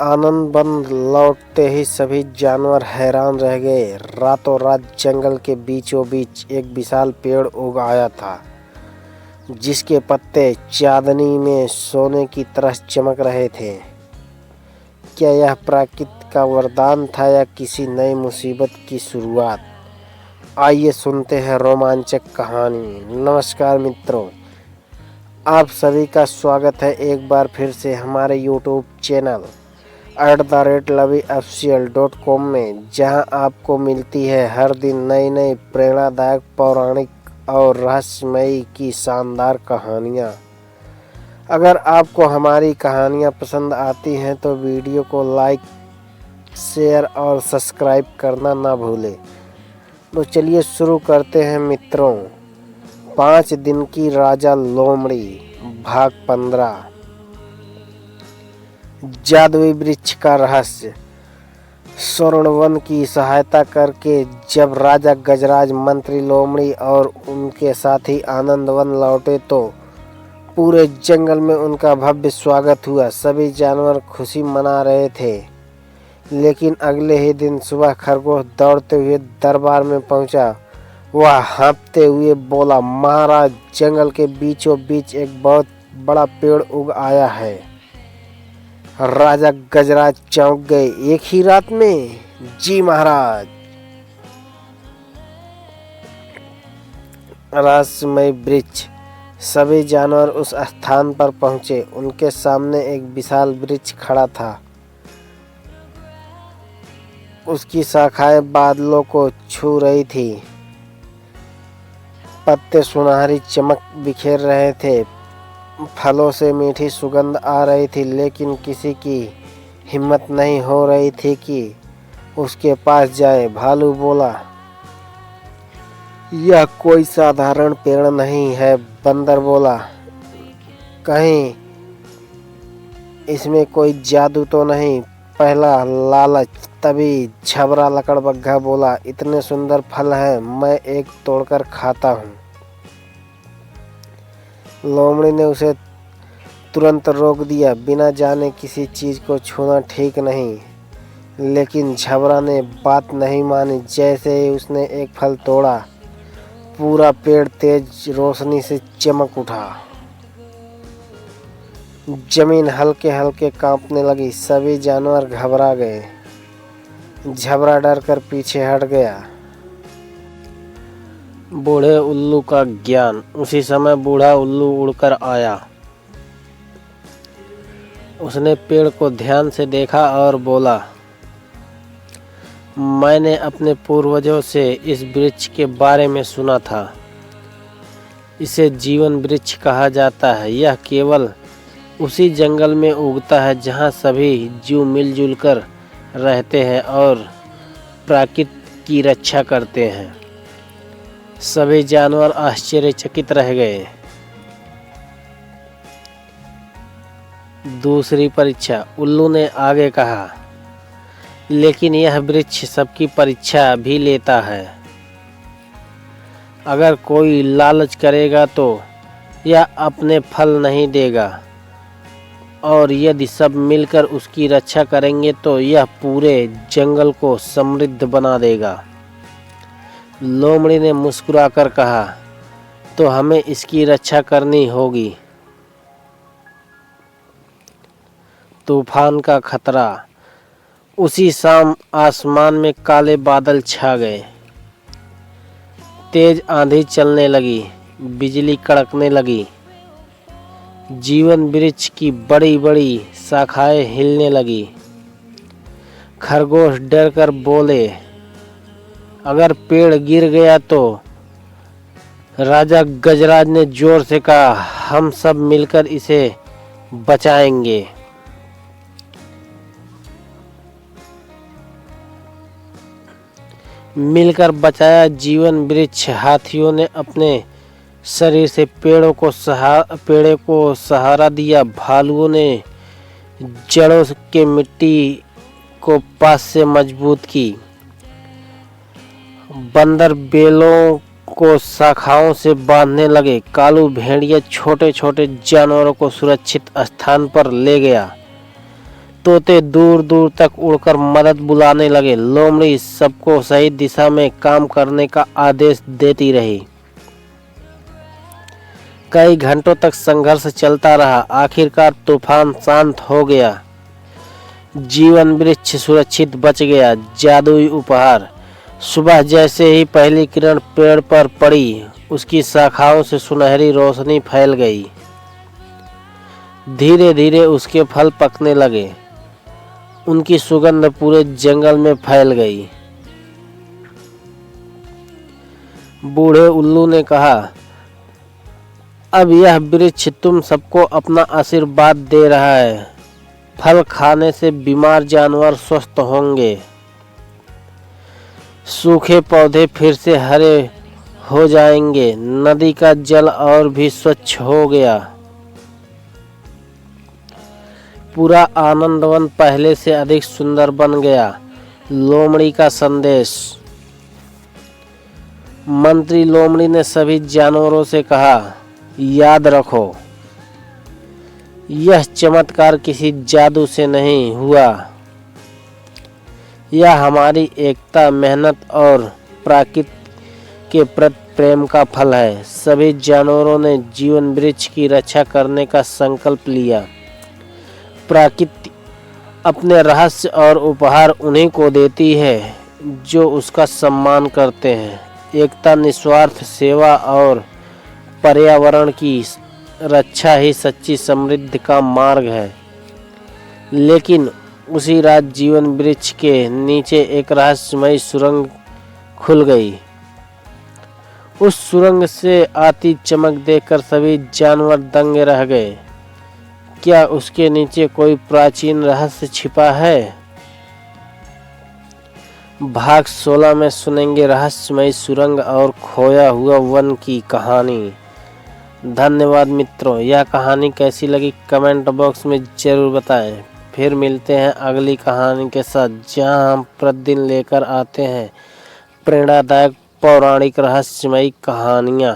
आनंद one लौटते ही सभी जानवर हैरान रह गए। रातों रात जंगल के बीचों बीच एक विशाल पेड़ उग आया था, जिसके पत्ते चांदनी में सोने की तरह चमक रहे थे। क्या यह प्रकृति का वरदान था या किसी नई मुसीबत की शुरुआत? आइए सुनते हैं रोमांचक कहानी। नमस्कार मित्रों, आप सभी का स्वागत है एक बार फिर से हमारे YouTube चैनल @LovyOfficial.com में, जहां आपको मिलती है हर दिन नई नई प्रेरणादायक, पौराणिक और रहस्यमयी की शानदार कहानियां। अगर आपको हमारी कहानियां पसंद आती हैं तो वीडियो को लाइक, शेयर और सब्सक्राइब करना ना भूलें। तो चलिए शुरू करते हैं मित्रों। 5 दिन की राजा लोमड़ी, भाग 15। जादुई वृक्ष का रहस्य। स्वर्णवन की सहायता करके जब राजा गजराज, मंत्री लोमड़ी और उनके साथी आनंदवन लौटे तो पूरे जंगल में उनका भव्य स्वागत हुआ। सभी जानवर खुशी मना रहे थे। लेकिन अगले ही दिन सुबह खरगोश दौड़ते हुए दरबार में पहुंचा। वह हाँफते हुए बोला, महाराज, जंगल के बीचों बीच एक बहुत बड़ा पेड़ उग आया है। राजा गजराज चौंक गए। एक ही रात में? जी महाराज। रहस्यमय वृक्ष। सभी जानवर उस स्थान पर पहुंचे। उनके सामने एक विशाल वृक्ष खड़ा था। उसकी शाखाएं बादलों को छू रही थी। पत्ते सुनहरी चमक बिखेर रहे थे। फलों से मीठी सुगंध आ रही थी, लेकिन किसी की हिम्मत नहीं हो रही थी कि उसके पास जाए। भालू बोला, यह कोई साधारण पेड़ नहीं है। बंदर बोला, कहीं इसमें कोई जादू तो नहीं? पहला लालच। तभी झबरा लकड़बग्घा बोला, इतने सुंदर फल हैं, मैं एक तोड़कर खाता हूँ। लोमड़ी ने उसे तुरंत रोक दिया। बिना जाने किसी चीज को छूना ठीक नहीं। लेकिन झबरा ने बात नहीं मानी। जैसे ही उसने एक फल तोड़ा, पूरा पेड़ तेज रोशनी से चमक उठा। जमीन हल्के हल्के कांपने लगी। सभी जानवर घबरा गए। झबरा डर कर पीछे हट गया। बूढ़े उल्लू का ज्ञान। उसी समय बूढ़ा उल्लू उड़कर आया। उसने पेड़ को ध्यान से देखा और बोला, मैंने अपने पूर्वजों से इस वृक्ष के बारे में सुना था। इसे जीवन वृक्ष कहा जाता है। यह केवल उसी जंगल में उगता है जहाँ सभी जीव मिलजुल कर रहते हैं और प्रकृति की रक्षा करते हैं। सभी जानवर आश्चर्यचकित रह गए। दूसरी परीक्षा। उल्लू ने आगे कहा, लेकिन यह वृक्ष सबकी परीक्षा भी लेता है। अगर कोई लालच करेगा तो यह अपने फल नहीं देगा, और यदि सब मिलकर उसकी रक्षा करेंगे तो यह पूरे जंगल को समृद्ध बना देगा। लोमड़ी ने मुस्कुराकर कहा, तो हमें इसकी रक्षा करनी होगी। तूफान का खतरा। उसी शाम आसमान में काले बादल छा गए। तेज आंधी चलने लगी। बिजली कड़कने लगी। जीवन वृक्ष की बड़ी बड़ी शाखाएं हिलने लगी। खरगोश डर कर बोले, अगर पेड़ गिर गया तो? राजा गजराज ने जोर से कहा, हम सब मिलकर इसे बचाएंगे। मिलकर बचाया जीवन वृक्ष। हाथियों ने अपने शरीर से पेड़ों को सहारा दिया। भालुओं ने जड़ों के मिट्टी को पास से मजबूत की। बंदर बेलों को शाखाओं से बांधने लगे। कालू भेड़िया छोटे छोटे जानवरों को सुरक्षित स्थान पर ले गया। तोते दूर दूर तक उड़कर मदद बुलाने लगे। लोमड़ी सबको सही दिशा में काम करने का आदेश देती रही। कई घंटों तक संघर्ष चलता रहा। आखिरकार तूफान शांत हो गया। जीवन वृक्ष सुरक्षित बच गया। जादुई उपहार। सुबह जैसे ही पहली किरण पेड़ पर पड़ी, उसकी शाखाओं से सुनहरी रोशनी फैल गई। धीरे धीरे उसके फल पकने लगे। उनकी सुगंध पूरे जंगल में फैल गई। बूढ़े उल्लू ने कहा, अब यह वृक्ष तुम सबको अपना आशीर्वाद दे रहा है। फल खाने से बीमार जानवर स्वस्थ होंगे। सूखे पौधे फिर से हरे हो जाएंगे। नदी का जल और भी स्वच्छ हो गया। पूरा आनंदवन पहले से अधिक सुंदर बन गया। लोमड़ी का संदेश। मंत्री लोमड़ी ने सभी जानवरों से कहा, याद रखो, यह चमत्कार किसी जादू से नहीं हुआ। यह हमारी एकता, मेहनत और प्रकृति के प्रति प्रेम का फल है। सभी जानवरों ने जीवन वृक्ष की रक्षा करने का संकल्प लिया। प्रकृति अपने रहस्य और उपहार उन्हीं को देती है जो उसका सम्मान करते हैं। एकता, निस्वार्थ सेवा और पर्यावरण की रक्षा ही सच्ची समृद्धि का मार्ग है। लेकिन उसी रात जीवन वृक्ष के नीचे एक रहस्यमयी सुरंग खुल गई। उस सुरंग से आती चमक देखकर सभी जानवर दंग रह गए। क्या उसके नीचे कोई प्राचीन रहस्य छिपा है? भाग 16 में सुनेंगे रहस्यमयी सुरंग और खोया हुआ वन की कहानी। धन्यवाद मित्रों। यह कहानी कैसी लगी कमेंट बॉक्स में जरूर बताएं। फिर मिलते हैं अगली कहानी के साथ, जहां हम प्रतिदिन लेकर आते हैं प्रेरणादायक पौराणिक रहस्यमयी कहानियाँ।